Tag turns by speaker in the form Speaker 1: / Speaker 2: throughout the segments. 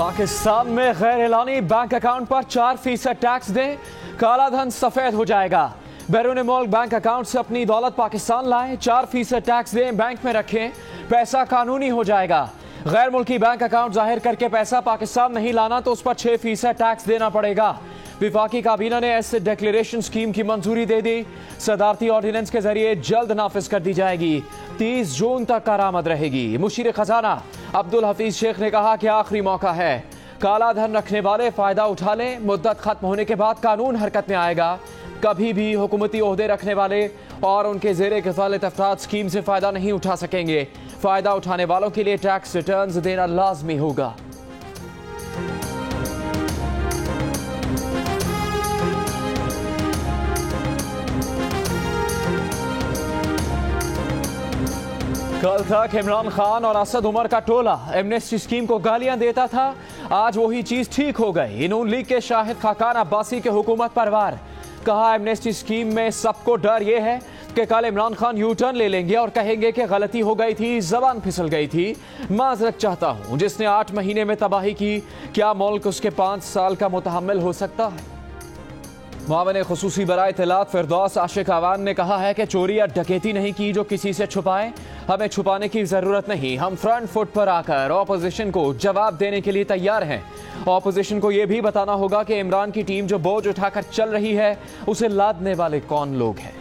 Speaker 1: पाकिस्तान में गैर Elani bank account पर 4% टैक्स दें, काला धन सफेद हो जाएगा। बैरून मुल्क बैंक अकाउंट से अपनी दौलत पाकिस्तान लाएं, 4% टैक्स दें, बैंक में रखें, पैसा कानूनी हो जाएगा। गैर मुल्की बैंक अकाउंट जाहिर करके पैसा पाकिस्तान नहीं लाना तो उस पर 6% टैक्स देना पड़ेगा। विफाकी काबीना ने एसेट डिक्लेरेशन स्कीम की मंजूरी दे दी। सदारती ऑर्डिनेंस के जरिए जल्द नाफिज कर दी जाएगी। 30 जून तक कारामद रहेगी। मुशीर खजाना अब्दुल हफीज शेख ने कहा कि आखिरी मौका है, काला धन रखने वाले फायदा उठा लें। मुद्दत खत्म होने के बाद कानून हरकत में आएगा। कभी भी हुकूमती ओहदे रखने वाले और उनके ज़ेरे किफ़ालत अफराद स्कीम से फायदा नहीं उठा सकेंगे। फायदा उठाने वालों के लिए टैक्स रिटर्न्स देना लाजमी होगा। कल तक इमरान खान और असद उमर का टोला एमनेस्टी स्कीम को गालियां देता था। आज वही चीज ठीक हो गई। नून लीग के शाहिद खाकान अब्बासी के हुकूमत पर वार। कहा एमनेस्टी स्कीम में सबको डर यह है कि कल इमरान खान यू टर्न ले लेंगे और कहेंगे कि गलती हो गई थी, जबान फिसल गई थी, माजरत चाहता हूं। जिसने 8 महीने में तबाही की, क्या मुल्क उसके 5 साल का मुतहम्मिल हो सकता है? मुआविन खुसूसी बराए इत्तलात फिरदौस आशिक आवान ने कहा है कि चोरी या डकैती नहीं की जो किसी से छुपाएं। हमें छुपाने की जरूरत नहीं। हम फ्रंट फुट पर आकर ऑपोजिशन को जवाब देने के लिए तैयार हैं। ऑपोजिशन को यह भी बताना होगा कि इमरान की टीम जो बोझ उठाकर चल रही है उसे लादने वाले कौन लोग हैं।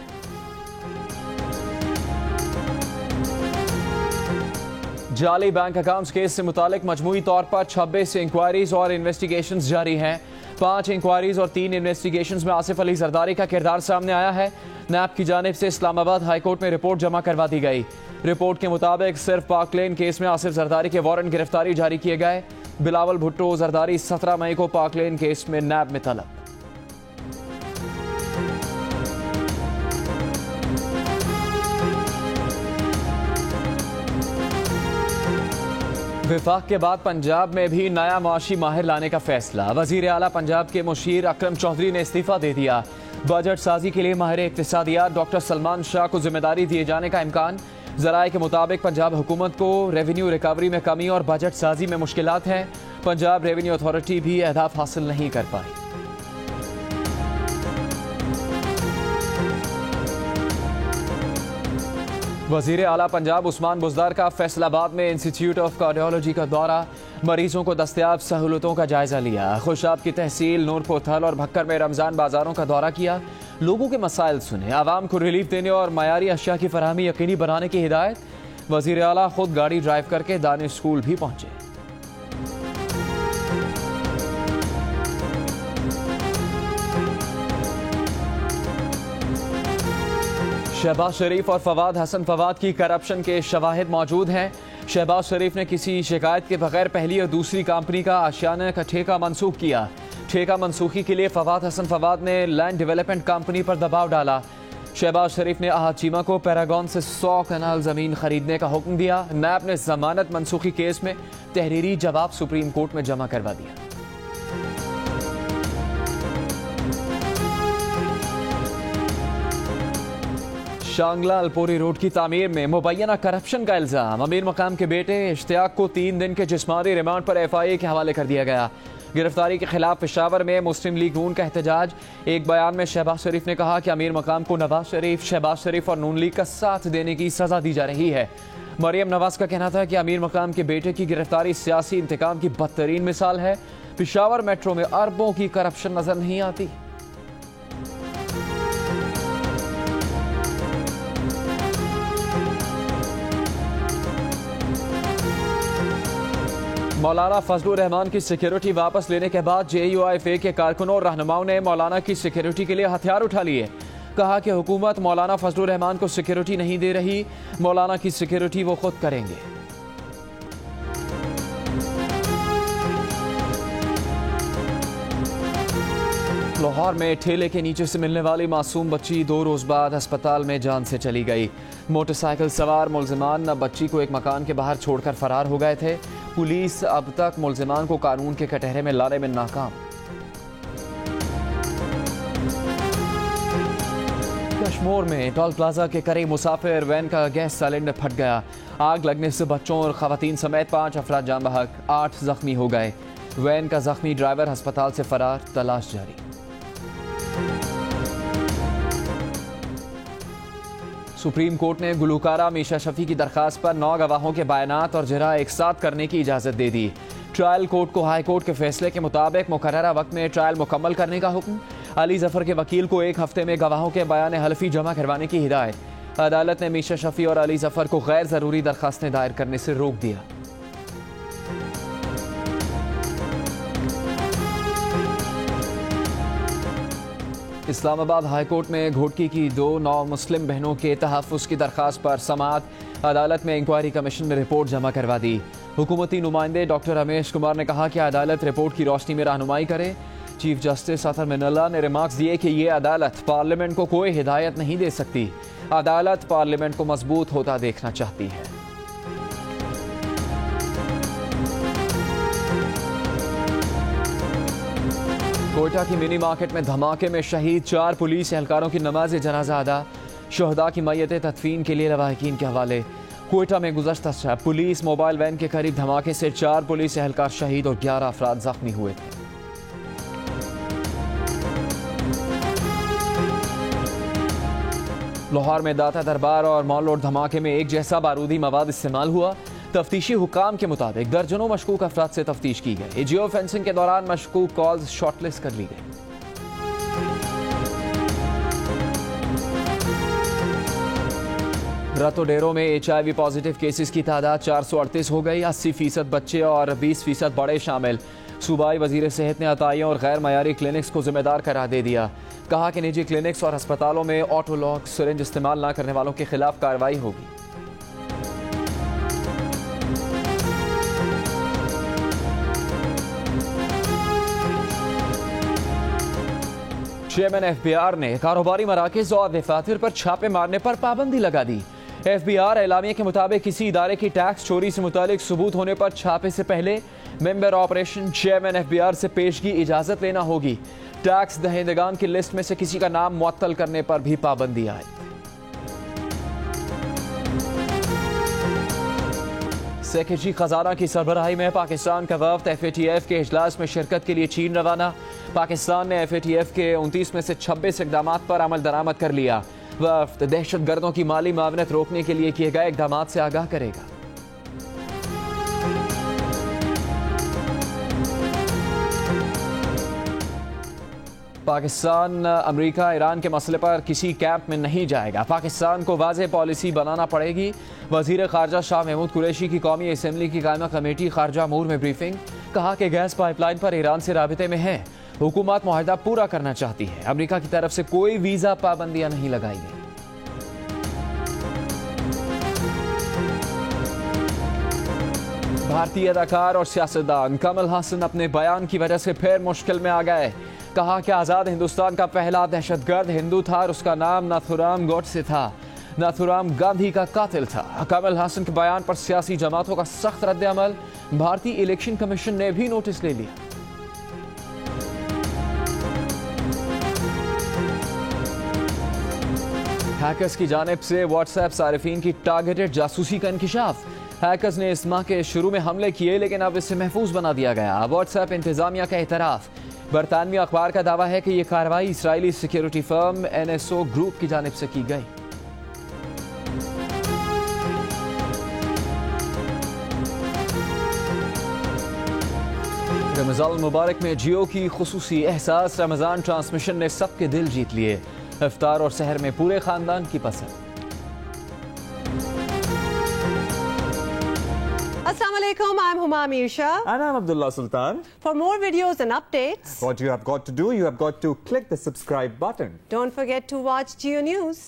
Speaker 1: जाली बैंक अकाउंट्स केस से मुतालिक मजमूई तौर पर 26 इंक्वायरीज और इन्वेस्टिगेशंस जारी हैं। 5 इंक्वायरीज और 3 इन्वेस्टिगेशंस में आसिफ अली जरदारी का किरदार सामने आया है। नैब की जानिब से इस्लामाबाद हाईकोर्ट में रिपोर्ट जमा करवा दी गई। रिपोर्ट के मुताबिक सिर्फ पाक लेन केस में आसिफ जरदारी के वारंट गिरफ्तारी जारी किए गए। बिलावल भुट्टो जरदारी 17 मई को पाक लेन केस में नैब में तलब। विफाक के बाद पंजाब में भी नया मुआशी माहिर लाने का फैसला। वजीर आला पंजाब के मुशीर अकरम चौधरी ने इस्तीफा दे दिया। बजट साजी के लिए माहिर इक्तिसादियात डॉक्टर सलमान शाह को जिम्मेदारी दिए जाने का इम्कान। जराये के मुताबिक पंजाब हुकूमत को रेवेन्यू रिकवरी में कमी और बजट साजी में मुश्किलात हैं। पंजाब रेवेन्यू अथॉरिटी भी अहदाफ हासिल नहीं कर पाई। वजीर आला पंजाब उस्मान बुज़दार का फैसलाबाद में इंस्टीट्यूट ऑफ कार्डियोलॉजी का दौरा। मरीजों को दस्तयाब सहूलतों का जायजा लिया। खुशाब की तहसील नूरपुर थल और भक्कर में रमजान बाजारों का दौरा किया। लोगों के मसाइल सुने। आवाम को रिलीफ देने और मयारी अशिया की फराहमी यकीनी बनाने की हिदायत। वजीर आला खुद गाड़ी ड्राइव करके दानिश स्कूल भी पहुंचे। शहबाज शरीफ और फवाद हसन फवाद की करप्शन के शवाहिद मौजूद हैं। शहबाज शरीफ ने किसी शिकायत के बगैर पहली और दूसरी कंपनी का आशियाना का ठेका मनसूख किया। ठेका मनसूखी के लिए फवाद हसन फवाद ने लैंड डेवलपमेंट कंपनी पर दबाव डाला। शहबाज शरीफ ने अहाद चीमा को पैरागॉन से 100 कनाल जमीन खरीदने का हुक्म दिया। नैब ने जमानत मनसूखी केस में तहरीरी जवाब सुप्रीम कोर्ट में जमा करवा दिया। शांगला अलपोरी रोड की तामीर में मुबैना करप्शन का इल्जाम। अमीर मकाम के बेटे इश्तियाक को 3 दिन के जिस्मानी रिमांड पर FIA के हवाले कर दिया गया। गिरफ्तारी के खिलाफ पेशावर में मुस्लिम लीग नून का एहतजाज। एक बयान में शहबाज शरीफ ने कहा कि अमीर मकाम को नवाज शरीफ, शहबाज शरीफ और नून लीग का साथ देने की सजा दी जा रही है। मरियम नवाज का कहना था कि अमीर मकाम के बेटे की गिरफ्तारी सियासी इंतकाम की बदतरीन मिसाल है। पेशावर मेट्रो में अरबों की करप्शन नजर नहीं आती। मौलाना फजलुर रहमान की सिक्योरिटी वापस लेने के बाद JUIFA के कारकुनों और रहनुमाओं ने मौलाना की सिक्योरिटी के लिए हथियार उठा लिए। कहा कि हुकूमत मौलाना फजलुर रहमान को सिक्योरिटी नहीं दे रही, मौलाना की सिक्योरिटी वो खुद करेंगे। लाहौर में ठेले के नीचे से मिलने वाली मासूम बच्ची 2 रोज बाद अस्पताल में जान से चली गई। मोटरसाइकिल सवार मुल्जिमान बच्ची को एक मकान के बाहर छोड़कर फरार हो गए थे। पुलिस अब तक मुल्जिमान को कानून के कटहरे में लाने में नाकाम। कश्मीर में टोल प्लाजा के करीब मुसाफिर वैन का गैस सिलेंडर फट गया। आग लगने से बच्चों और खवातीन समेत 5 अफराद जान बहक, 8 जख्मी हो गए। वैन का जख्मी ड्राइवर अस्पताल से फरार, तलाश जारी। सुप्रीम कोर्ट ने गुलकारा मीशा शफी की दरखास्त पर 9 गवाहों के बयानात और जरा एक साथ करने की इजाजत दे दी। ट्रायल कोर्ट को हाई कोर्ट के फैसले के मुताबिक मुकर्ररा वक्त में ट्रायल मुकम्मल करने का हुक्म। अली जफर के वकील को 1 हफ्ते में गवाहों के बयान हल्फी जमा करवाने की हिदायत। अदालत ने मीशा शफी और अली जफर को गैर जरूरी दरखास्तें दायर करने से रोक दिया। इस्लामाबाद हाईकोर्ट में घोटकी की 2 नौ मुस्लिम बहनों के तहफ़्फ़ुज़ की दरखास्त पर समाअत। अदालत में इंक्वायरी कमीशन में रिपोर्ट जमा करवा दी। हुकूमती नुमाइंदे डॉक्टर रमेश कुमार ने कहा कि अदालत रिपोर्ट की रोशनी में रहनुमाई करे। चीफ जस्टिस अतर मिनल्ला ने रिमार्क्स दिए कि ये अदालत पार्लियामेंट को कोई हिदायत नहीं दे सकती। अदालत पार्लियामेंट को मजबूत होता देखना चाहती है। कोयटा की मिनी मार्केट में धमाके में शहीद 4 पुलिस एहलकारों की नमाज जनाजा अदा। शहदा की मैयत तदफीन के लिए लवाहिकीन के हवाले। कोयटा में गुज़श्ता शब पुलिस मोबाइल वैन के करीब धमाके से 4 पुलिस एहलकार शहीद और 11 अफराद जख्मी हुए थे। लाहौर में दाता दरबार और मॉल रोड धमाके में एक जैसा बारूदी मवाद इस्तेमाल हुआ। तफ्तीशी हुकाम के मुताबिक दर्जनों मशकूक अफराद से तफ्तीश की गई। जियो फेंसिंग के दौरान मशकूक कॉल्स शॉर्टलिस्ट कर ली गई। रतोडेरो में HIV पॉजिटिव केसेस की तादाद 438 हो गई। 80% बच्चे और 20% बड़े शामिल। सूबाई वजीर सेहत ने अताइयों और गैर मयारी क्लिनिक्स को जिम्मेदार करार दे दिया। कहा कि निजी क्लिनिक्स और अस्पतालों में ऑटोलॉक सिरिंज इस्तेमाल न करने वालों के खिलाफ कार्रवाई होगी। चेयरमैन FBI ने कारोबारी मराकज़ और दफातर पर छापे मारने पर पाबंदी लगा दी। FBI एलामिया के मुताबिक किसी इदारे की टैक्स चोरी से मुतालिक सबूत होने पर छापे से पहले मेंबर ऑपरेशन चेयरमैन FBI से पेशगी इजाजत लेना होगी। टैक्स दहिंदगान की लिस्ट में से किसी का नाम मुअत्तल करने पर भी पाबंदी आए। सेक्रेटरी खजाना की सरबराही में पाकिस्तान का वफ्द FATF के इजलास में शिरकत के लिए चीन रवाना। पाकिस्तान ने FATF के 29 में से 26 इकदाम पर अमल दरामद कर लिया। वफ्द दहशत गर्दों की माली मावनत रोकने के लिए किए गए इकदाम से आगाह करेगा। पाकिस्तान अमेरिका ईरान के मसले पर किसी कैंप में नहीं जाएगा। पाकिस्तान को वाज़ेह पॉलिसी बनाना पड़ेगी। वज़ीर ख़ारजा शाह महमूद कुरैशी की कौमी असम्बली की कायमा कमेटी ख़ारजा अमूर में ब्रीफिंग। कहा कि गैस पाइपलाइन पर ईरान से राबिते में है। हुकूमत मुआहदा पूरा करना चाहती है। अमेरिका की तरफ से कोई वीज़ा पाबंदियां नहीं लगाई गई। भारतीय अदाकार और सियासतदान कमल हासन अपने बयान की वजह से फिर मुश्किल में आ गए। कहा कि आज़ाद हिंदुस्तान का पहला दहशतगर्द हिंदू था और उसका नाम नाथुराम गोडसे था। नाथुराम गांधी का कातिल था। कमल हासन के बयान पर सियासी जमातों का सख्त रद्द अमल। भारतीय इलेक्शन कमीशन ने भी नोटिस ले लिया। हैकर्स की जानिब से व्हाट्सएप सारिफीन की टारगेटेड जासूसी का इंकिशाफ। हैकर्स ने इस माह के शुरू में हमले किए, लेकिन अब इसे महफूज बना दिया गया। व्हाट्सएप इंतजामिया का एतराफ। बरतानवी अखबार का दावा है कि यह कार्रवाई Israeli security firm NSO group की जानिब से की गई। रमजान मुबारक में जियो की खुसूसी एहसास रमजान ट्रांसमिशन ने सबके दिल जीत लिए। इफ्तार और सहर में पूरे खानदान की पसंद।
Speaker 2: Assalamualaikum, I'm Huma Amir Shah.
Speaker 3: And I'm Abdullah Sultan.
Speaker 2: For more videos and updates,
Speaker 3: What you have got to do, you have got to click the subscribe button.
Speaker 2: don't forget to watch Geo News.